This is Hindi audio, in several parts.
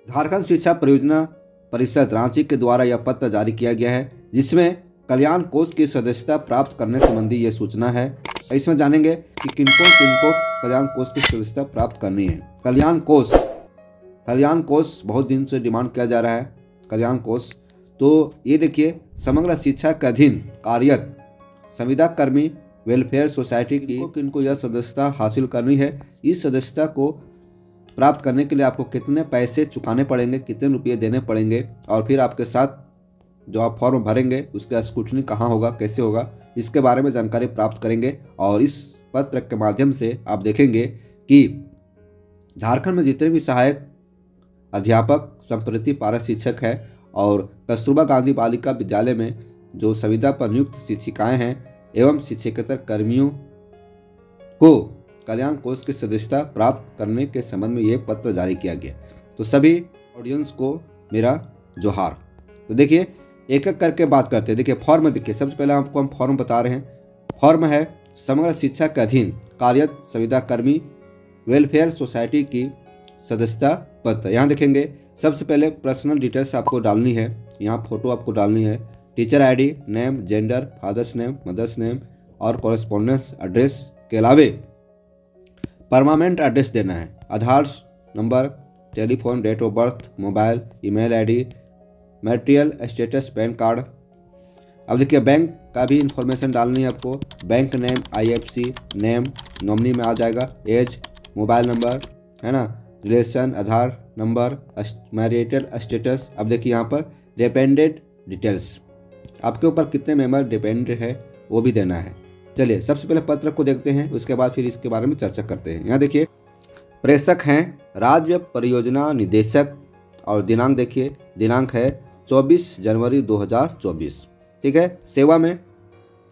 झारखंड शिक्षा परियोजना परिषद रांची के द्वारा यह पत्र जारी किया गया है, जिसमें कल्याण कोष की सदस्यता प्राप्त करने संबंधी ये सूचना है। इसमें जानेंगे कि किनको कल्याण कोष की सदस्यता प्राप्त करनी है। कल्याण कोष बहुत दिन से डिमांड किया जा रहा है। कल्याण कोष तो ये देखिए, समग्र शिक्षा के अधीन कार्यरत संविदा कर्मी वेलफेयर सोसाइटी की किनको यह सदस्यता हासिल करनी है। इस सदस्यता को प्राप्त करने के लिए आपको कितने पैसे चुकाने पड़ेंगे, कितने रुपये देने पड़ेंगे, और फिर आपके साथ जो आप फॉर्म भरेंगे उसका स्क्रूटनी कहाँ होगा, कैसे होगा, इसके बारे में जानकारी प्राप्त करेंगे। और इस पत्र के माध्यम से आप देखेंगे कि झारखंड में जितने भी सहायक अध्यापक, संप्रति पारा शिक्षक है और कस्तूरबा गांधी बालिका विद्यालय में जो संविदा पर नियुक्त शिक्षिकाएं हैं एवं शिक्षकेतर कर्मियों को कल्याण कोष की सदस्यता प्राप्त करने के संबंध में ये पत्र जारी किया गया। तो सभी ऑडियंस को मेरा जोहार। तो देखिए, एक एक करके बात करते हैं। देखिए फॉर्म, देखिए सबसे पहले आपको हम फॉर्म बता रहे हैं। फॉर्म है समग्र शिक्षा के अधीन कार्यरत संविदा कर्मी वेलफेयर सोसाइटी की सदस्यता पत्र। यहाँ देखेंगे सबसे पहले पर्सनल डिटेल्स आपको डालनी है। यहाँ फोटो आपको डालनी है, teacher ID, name, gender, father's name, mother's name और कॉरेस्पॉन्डेंस एड्रेस के अलावे परमानेंट एड्रेस देना है। Aadhaar number, telephone, date of birth, mobile, email ID, marital status, PAN card. अब देखिए बैंक का भी इंफॉर्मेशन डालनी है आपको। Bank name, IFC name, nominee में आ जाएगा, एज, मोबाइल नंबर, है ना, relation, Aadhaar number, marital status. अब देखिए यहाँ पर डिपेंडेंट डिटेल्स, आपके ऊपर कितने मेंबर डिपेंडेंट है वो भी देना है। चलिए सबसे पहले पत्र को देखते हैं, उसके बाद फिर इसके बारे में चर्चा करते हैं। यहाँ देखिए प्रेषक हैं राज्य परियोजना निदेशक और दिनांक देखिए, दिनांक है 24 जनवरी 2024। ठीक है। सेवा में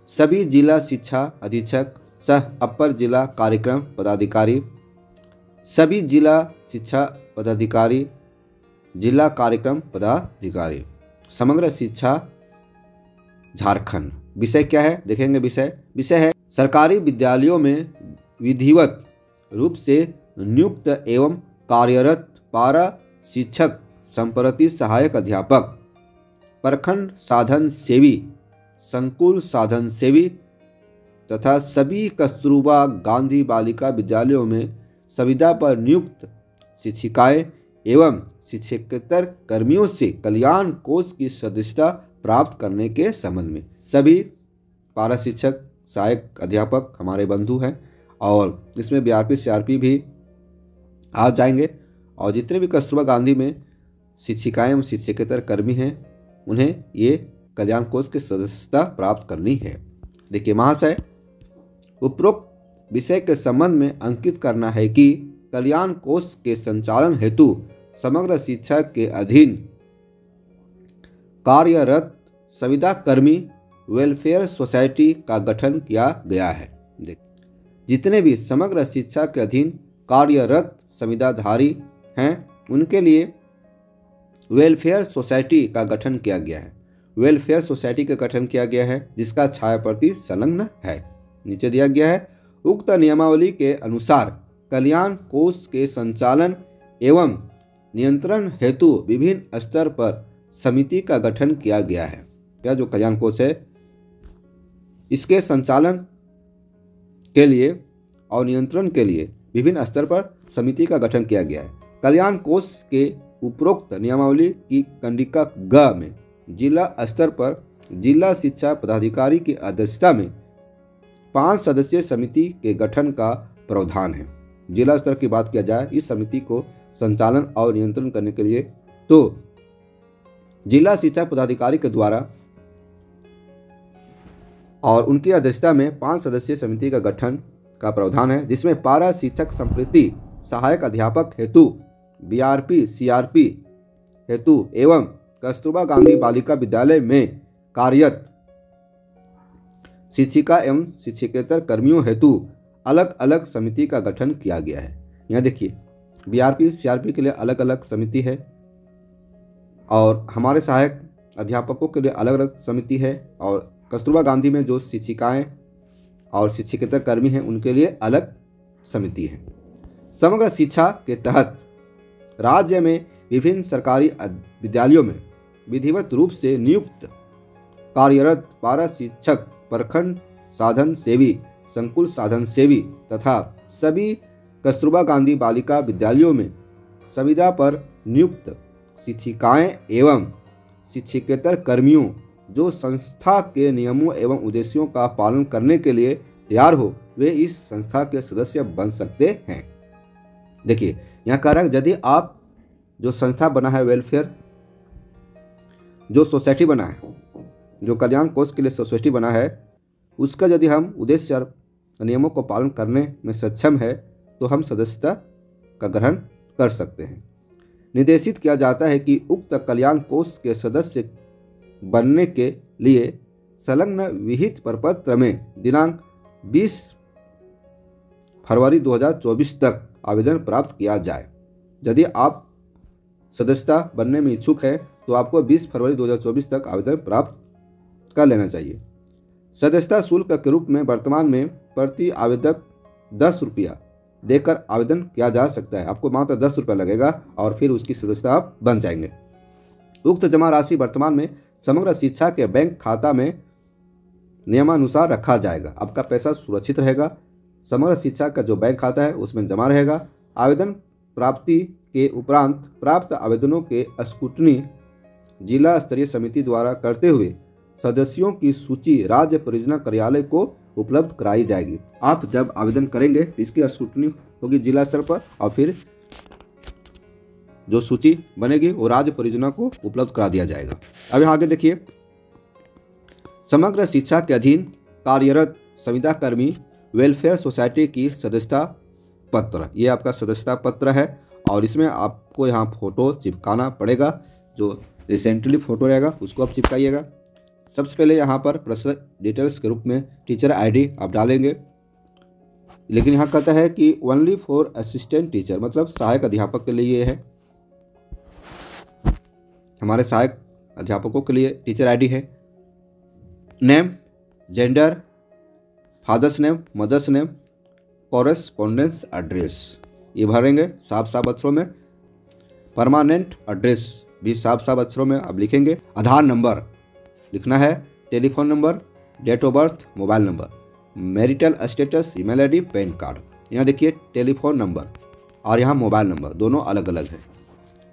सभी जिला शिक्षा अधीक्षक सह अपर जिला कार्यक्रम पदाधिकारी, सभी जिला शिक्षा पदाधिकारी, जिला कार्यक्रम पदाधिकारी, समग्र शिक्षा झारखंड। विषय क्या है देखेंगे। विषय है सरकारी विद्यालयों में विधिवत रूप से नियुक्त एवं कार्यरत पारा शिक्षक, संप्रति सहायक अध्यापक, प्रखंड साधन सेवी, संकुल साधन सेवी तथा सभी कस्तूरबा गांधी बालिका विद्यालयों में संविदा पर नियुक्त शिक्षिकाएं एवं शिक्षकेतर कर्मियों से कल्याण कोष की सदस्यता प्राप्त करने के संबंध में। सभी पारा शिक्षक, सहायक अध्यापक हमारे बंधु हैं और इसमें बीआरपी सीआरपी भी आ जाएंगे। और जितने भी कस्तूरबा गांधी में शिक्षिकाएं एवं शिक्षकेतर कर्मी हैं उन्हें ये कल्याण कोष की सदस्यता प्राप्त करनी है। देखिए महाशय, उपरोक्त विषय के संबंध में अंकित करना है कि कल्याण कोष के संचालन हेतु समग्र शिक्षा के अधीन कार्यरत संविदा कर्मी वेलफेयर सोसाइटी का गठन किया गया है। जितने भी समग्र शिक्षा के अधीन कार्यरत संविदाधारी हैं उनके लिए वेलफेयर सोसाइटी का गठन किया गया है। वेलफेयर सोसाइटी का गठन किया गया है जिसका छायाप्रति संलग्न है। नीचे दिया गया है, उक्त नियमावली के अनुसार कल्याण कोष के संचालन एवं नियंत्रण हेतु विभिन्न स्तर पर समिति का गठन किया गया है। क्या जो कल्याण कोष है इसके संचालन के लिए और नियंत्रण के लिए विभिन्न स्तर पर समिति का गठन किया गया है। कल्याण कोष के उपरोक्त नियमावली की कंडिका ग में जिला स्तर पर जिला शिक्षा पदाधिकारी की अध्यक्षता में 5 सदस्यीय समिति के गठन का प्रावधान है। जिला स्तर की बात किया जाए इस समिति को संचालन और नियंत्रण करने के लिए तो जिला शिक्षा पदाधिकारी के द्वारा और उनकी अध्यक्षता में 5 सदस्यीय समिति का गठन का प्रावधान है, जिसमें पारा शिक्षक संप्रति सहायक अध्यापक हेतु, बीआरपी सीआरपी हेतु एवं कस्तूरबा गांधी बालिका विद्यालय में कार्यरत शिक्षिका एवं शिक्षकेतर कर्मियों हेतु अलग अलग समिति का गठन किया गया है। यहाँ देखिए बीआरपी सीआरपी के लिए अलग अलग समिति है और हमारे सहायक अध्यापकों के लिए अलग अलग समिति है और कस्तूरबा गांधी में जो शिक्षिकाएं और शिक्षकेतर कर्मी हैं उनके लिए अलग समिति है। समग्र शिक्षा के तहत राज्य में विभिन्न सरकारी विद्यालयों में विधिवत रूप से नियुक्त कार्यरत पारा शिक्षक, प्रखंड साधन सेवी, संकुल साधन सेवी तथा सभी कस्तूरबा गांधी बालिका विद्यालयों में संविदा पर नियुक्त शिक्षिकाएं एवं शिक्षकेतर कर्मियों जो संस्था के नियमों एवं उद्देश्यों का पालन करने के लिए तैयार हो, वे इस संस्था के सदस्य बन सकते हैं। देखिए यहाँ कह रहा है यदि आप जो संस्था बना है, वेलफेयर जो सोसाइटी बना है, जो कल्याण कोष के लिए सोसाइटी बना है, उसका यदि हम उद्देश्य और नियमों को पालन करने में सक्षम है तो हम सदस्यता का ग्रहण कर सकते हैं। निर्देशित किया जाता है कि उक्त कल्याण कोष के सदस्य बनने के लिए संलग्न विहित प्रपत्र में दिनांक 20 फरवरी 2024 तक आवेदन प्राप्त किया जाए। यदि आप सदस्यता बनने में इच्छुक हैं तो आपको 20 फरवरी 2024 तक आवेदन प्राप्त कर लेना चाहिए। सदस्यता शुल्क के रूप में वर्तमान में प्रति आवेदक 10 रुपया देकर आवेदन किया जा सकता है। आपको मात्र 10 रुपया लगेगा और फिर उसकी सदस्यता आप बन जाएंगे। उक्त जमा राशि वर्तमान में समग्र शिक्षा के बैंक खाता में नियमानुसार रखा जाएगा। आपका पैसा सुरक्षित रहेगा। समग्र शिक्षा का जो बैंक खाता है उसमें जमा रहेगा। आवेदन प्राप्ति के उपरांत प्राप्त आवेदनों के स्क्रूटनी जिला स्तरीय समिति द्वारा करते हुए सदस्यों की सूची राज्य परियोजना कार्यालय को उपलब्ध कराई जाएगी। आप जब आवेदन करेंगे तो इसकी स्क्रूटनी होगी जिला स्तर पर और फिर जो सूची बनेगी वो राज्य परियोजना को उपलब्ध करा दिया जाएगा। अब यहाँ आगे देखिए, समग्र शिक्षा के अधीन कार्यरत संविदा कर्मी वेलफेयर सोसाइटी की सदस्यता पत्र, ये आपका सदस्यता पत्र है और इसमें आपको यहाँ फोटो चिपकाना पड़ेगा। जो रिसेंटली फोटो रहेगा उसको आप चिपकाइएगा। सबसे पहले यहाँ पर पर्सनल डिटेल्स के रूप में टीचर आईडी आप डालेंगे, लेकिन यहाँ कहता है कि ओनली फॉर असिस्टेंट टीचर, मतलब सहायक अध्यापक के लिए ये है। हमारे सहायक अध्यापकों के लिए टीचर आईडी है। Name, gender, father's name, mother's name, correspondence address ये भरेंगे साफ साफ अक्षरों में। परमानेंट एड्रेस भी साफ साफ अक्षरों में आप लिखेंगे। आधार नंबर लिखना है, telephone number, date of birth, mobile number, marital status, email ID, PAN card. यहाँ देखिए टेलीफोन नंबर और यहाँ मोबाइल नंबर दोनों अलग अलग है।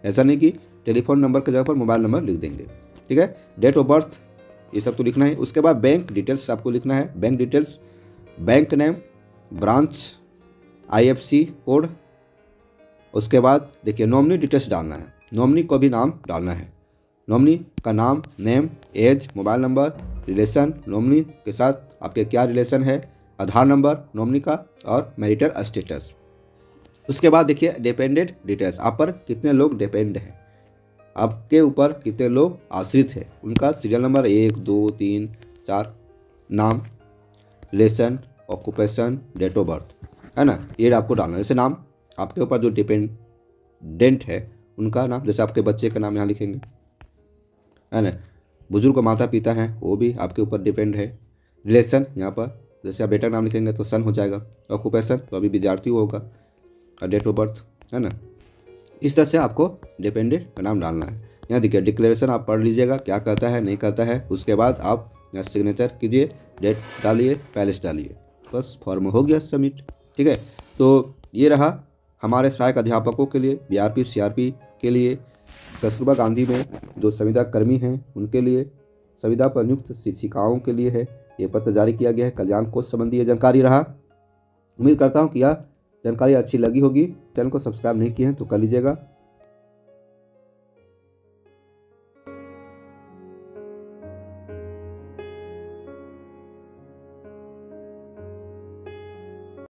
ऐसा नहीं कि टेलीफोन नंबर की जगह पर मोबाइल नंबर लिख देंगे, ठीक है। डेट ऑफ बर्थ ये सब तो लिखना है। उसके बाद बैंक डिटेल्स आपको लिखना है। Bank details, bank name, branch, IFC code. उसके बाद देखिए नॉमिनी डिटेल्स डालना है। नॉमिनी को भी नाम डालना है। नॉमिनी का नाम, name, age, mobile number, relation, nominee के साथ आपके क्या रिलेशन है, आधार नंबर नॉमिनी का और मैरिटल स्टेटस। उसके बाद देखिए डिपेंडेंट डिटेल्स, आप पर कितने लोग डिपेंड हैं, आपके ऊपर कितने लोग आश्रित हैं, उनका सीरियल नंबर 1, 2, 3, 4, नाम, relation, occupation, date of birth, है ना, ये आपको डालना है। जैसे नाम आपके ऊपर जो डिपेंडेंट है उनका नाम, जैसे आपके बच्चे का नाम यहाँ लिखेंगे, है ना। बुजुर्ग माता पिता हैं वो भी आपके ऊपर डिपेंड है। रिलेशन यहाँ पर जैसे आप बेटा का नाम लिखेंगे तो सन हो जाएगा। ऑक्यूपेशन तो अभी विद्यार्थी होगा और डेट ऑफ बर्थ, है ना। इस तरह से आपको डिपेंडेंट का नाम डालना है। यहाँ देखिए डिक्लेरेशन आप पढ़ लीजिएगा क्या कहता है नहीं कहता है। उसके बाद आप यहाँ सिग्नेचर कीजिए, डेट डालिए, पैलेस डालिए, बस फॉर्म हो गया सबमिट, ठीक है। तो ये रहा हमारे सहायक अध्यापकों के लिए, BRP CRP के लिए, कस्तूरबा गांधी में जो संविदा कर्मी हैं उनके लिए, संविदा पर नियुक्त शिक्षिकाओं के लिए है। ये पत्र जारी किया गया है। कल्याण कोष संबंधी ये जानकारी रहा। उम्मीद करता हूँ कि यह जानकारी अच्छी लगी होगी। चैनल को सब्सक्राइब नहीं किए हैं तो कर लीजिएगा।